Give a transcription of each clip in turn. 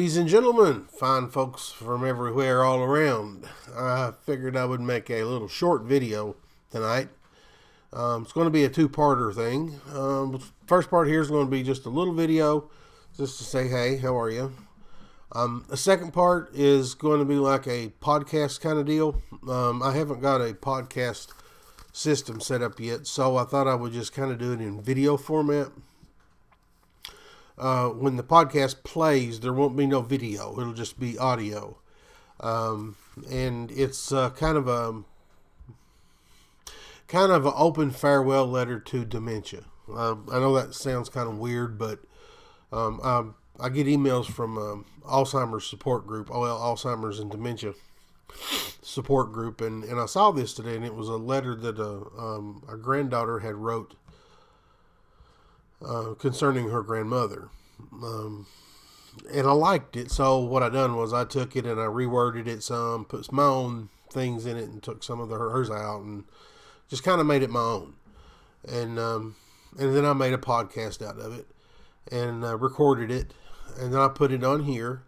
Ladies and gentlemen, fine folks from everywhere all around, I figured I would make a little short video tonight. It's going to be a two-parter thing. First part here is going to be just a little video just to say, hey, how are you? The second part is going to be like a podcast kind of deal. I haven't got a podcast system set up yet, so I thought I would just kind of do it in video format. When the podcast plays, there won't be no video. It'll just be audio. And it's kind of an open farewell letter to dementia. I know that sounds kind of weird, but I get emails from Alzheimer's support group, Alzheimer's and Dementia support group, and I saw this today, and it was a letter that a granddaughter had wrote concerning her grandmother. And I liked it, so what I done was I took it and I reworded it some, put my own things in it, and took some of hers out, and just kind of made it my own. And then I made a podcast out of it, and recorded it, and then I put it on here,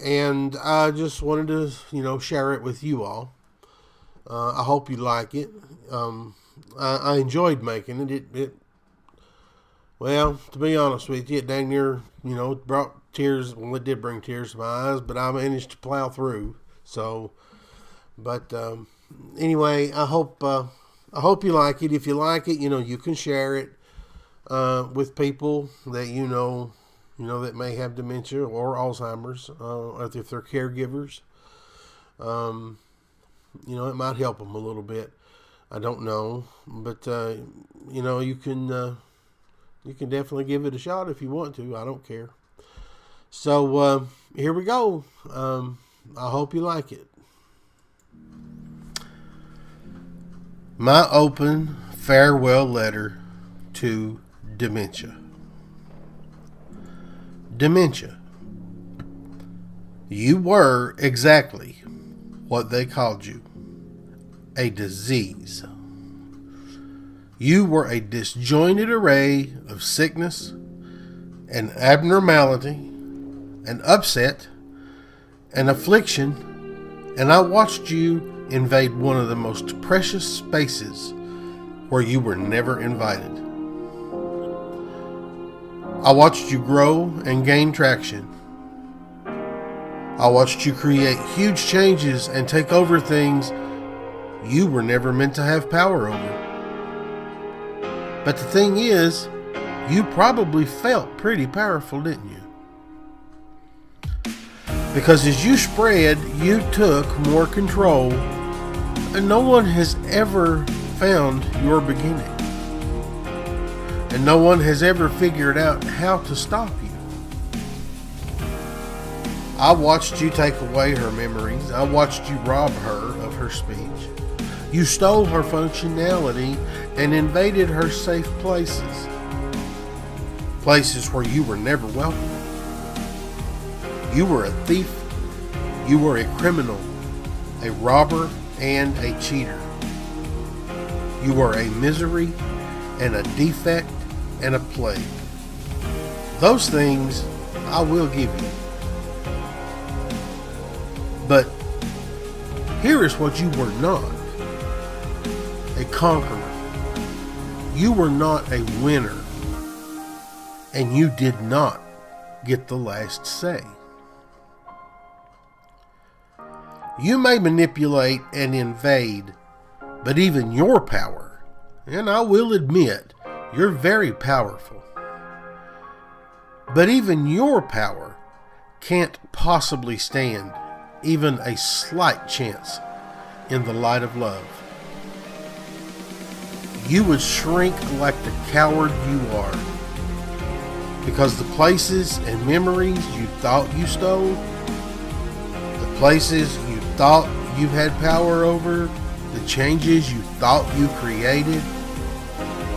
and I just wanted to, share it with you all. I hope you like it. I enjoyed making it. Well, to be honest with you, it dang near, it brought tears. Well, it did bring tears to my eyes, but I managed to plow through. So, but anyway, I hope you like it. If you like it, you can share it with people that that may have dementia or Alzheimer's, if they're caregivers. It might help them a little bit. I don't know, but you can definitely give it a shot if you want to. I don't care. So here we go. I hope you like it. My open farewell letter to dementia. Dementia. You were exactly what they called you. A disease. You were a disjointed array of sickness and abnormality and upset and affliction, and I watched you invade one of the most precious spaces where you were never invited. I watched you grow and gain traction. I watched you create huge changes and take over things you were never meant to have power over. But the thing is, you probably felt pretty powerful, didn't you? Because as you spread, you took more control, and no one has ever found your beginning. And no one has ever figured out how to stop you. I watched you take away her memories. I watched you rob her of her speech. You stole her functionality and invaded her safe places. Places where you were never welcome. You were a thief. You were a criminal, a robber, and a cheater. You were a misery and a defect and a plague. Those things I will give you. But here is what you were not. A conqueror. You were not a winner, and you did not get the last say. You may manipulate and invade, but even your power, and I will admit, you're very powerful, but even your power can't possibly stand even a slight chance in the light of love. You would shrink like the coward you are, because the places and memories you thought you stole, the places you thought you had power over, the changes you thought you created,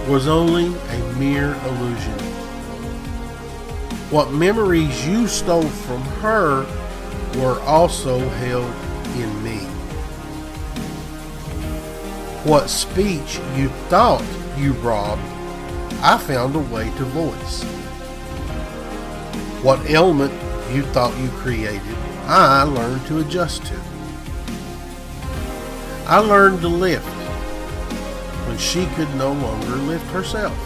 was only a mere illusion. What memories you stole from her were also held in me. What speech you thought you robbed, I found a way to voice. What ailment you thought you created, I learned to adjust to. I learned to lift when she could no longer lift herself.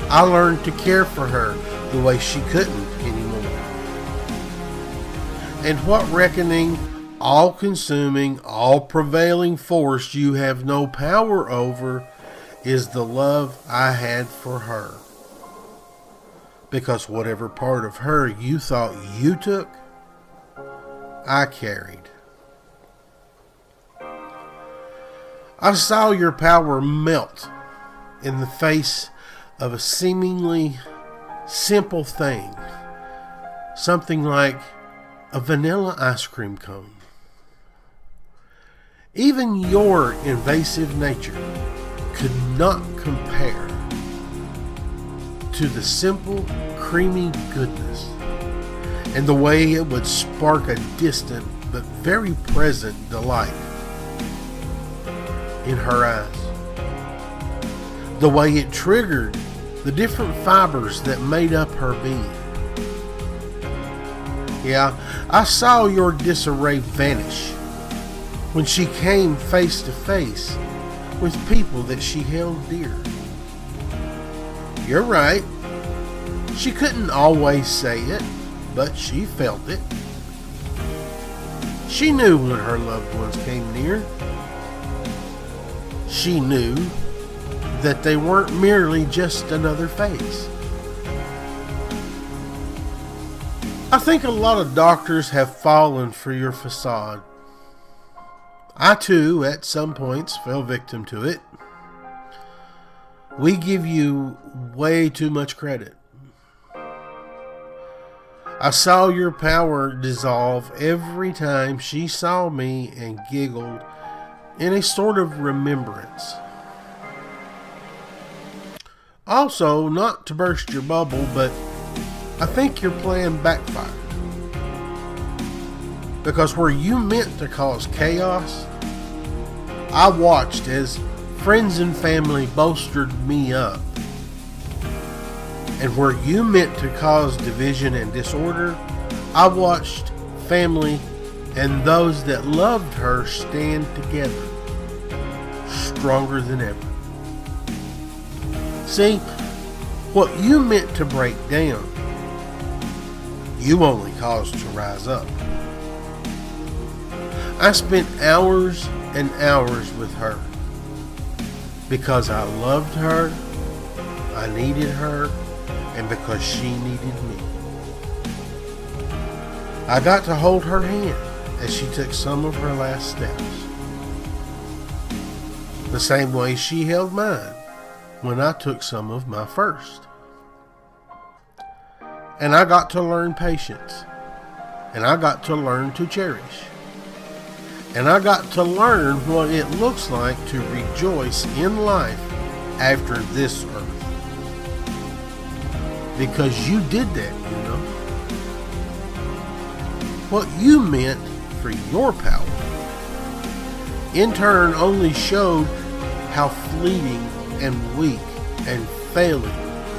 I learned to care for her the way she couldn't anymore. And what reckoning, all-consuming, all-prevailing force you have no power over is the love I had for her. Because whatever part of her you thought you took, I carried. I saw your power melt in the face of a seemingly simple thing. Something like a vanilla ice cream cone. Even your invasive nature could not compare to the simple, creamy goodness and the way it would spark a distant but very present delight in her eyes. The way it triggered the different fibers that made up her being. Yeah, I saw your disarray vanish when she came face to face with people that she held dear. You're right. She couldn't always say it, but she felt it. She knew when her loved ones came near. She knew that they weren't merely just another face. I think a lot of doctors have fallen for your facade. I too, at some points, fell victim to it. We give you way too much credit. I saw your power dissolve every time she saw me and giggled in a sort of remembrance. Also, not to burst your bubble, but I think your plan backfired. Because where you meant to cause chaos, I watched as friends and family bolstered me up. And where you meant to cause division and disorder, I watched family and those that loved her stand together, stronger than ever. See, what you meant to break down, you only caused to rise up. I spent hours and hours with her because I loved her, I needed her, and because she needed me. I got to hold her hand as she took some of her last steps. The same way she held mine when I took some of my first. And I got to learn patience. And I got to learn to cherish. And I got to learn what it looks like to rejoice in life after this earth. Because you did that, you know. What you meant for your power, in turn, only showed how fleeting and weak and failing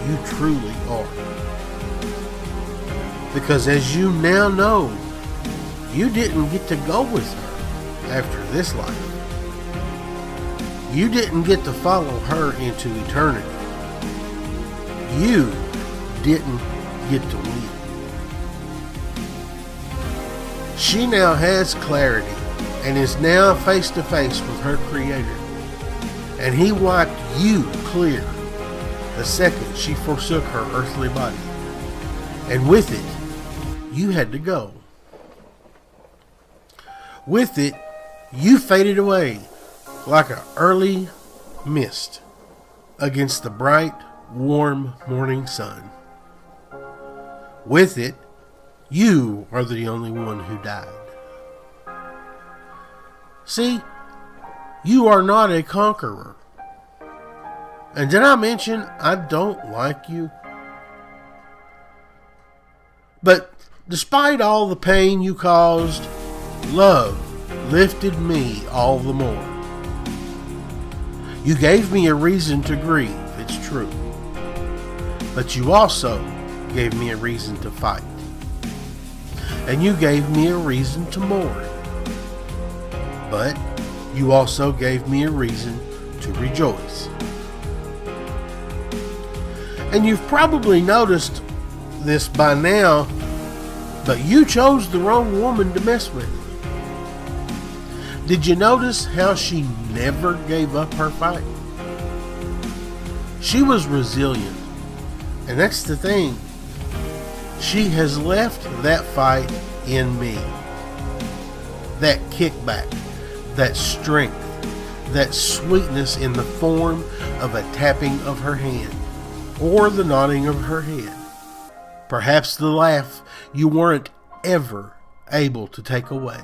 you truly are. Because as you now know, you didn't get to go with her after this life. You didn't get to follow her into eternity. You didn't get to win. She now has clarity and is now face to face with her Creator. And He wiped you clear the second she forsook her earthly body. And with it, you had to go. With it, you faded away like an early mist against the bright, warm morning sun. With it, you are the only one who died. See, you are not a conqueror. And did I mention I don't like you? But despite all the pain you caused, love lifted me all the more. You gave me a reason to grieve, it's true. But you also gave me a reason to fight. and you gave me a reason to mourn. But you also gave me a reason to rejoice. And you've probably noticed this by now, but you chose the wrong woman to mess with. Did you notice how she never gave up her fight? She was resilient, and that's the thing. She has left that fight in me. That kickback, that strength, that sweetness in the form of a tapping of her hand or the nodding of her head. Perhaps the laugh you weren't ever able to take away.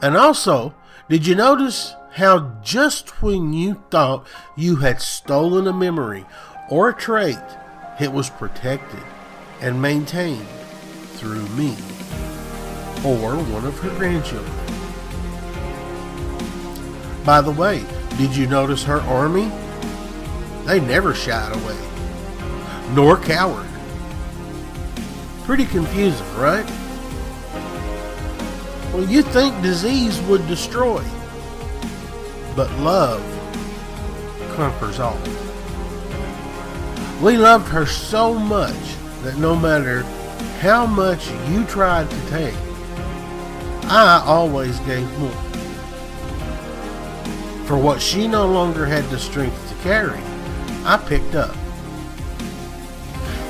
And also, did you notice how just when you thought you had stolen a memory or a trait, it was protected and maintained through me or one of her grandchildren? By the way, did you notice her army? They never shied away, nor cowered. Pretty confusing, right? Well, you'd think disease would destroy, but love conquers all. We loved her so much that no matter how much you tried to take, I always gave more. For what she no longer had the strength to carry, I picked up.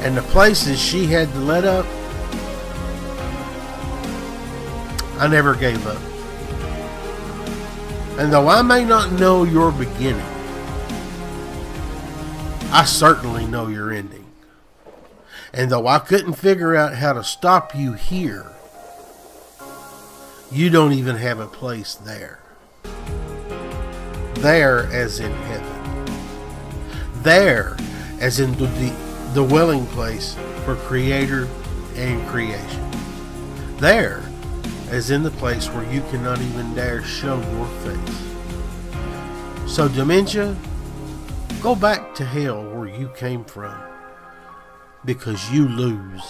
And the places she had to let up, I never gave up. And though I may not know your beginning, I certainly know your ending. And though I couldn't figure out how to stop you here, you don't even have a place there. There as in heaven. There as in the dwelling place for Creator and creation. There as in the place where you cannot even dare show your face. So dementia, go back to hell where you came from, because you lose.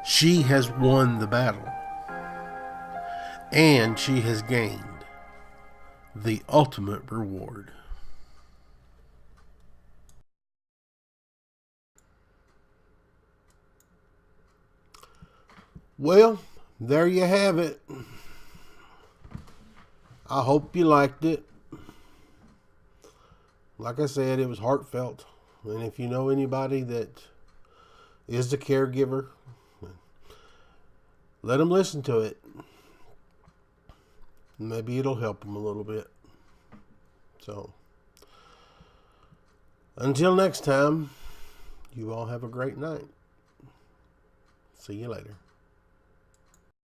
She has won the battle, and she has gained the ultimate reward. Well, there you have it. I hope you liked it. Like I said, it was heartfelt. And if you know anybody that is the caregiver, let them listen to it. Maybe it'll help them a little bit. So, until next time, you all have a great night. See you later.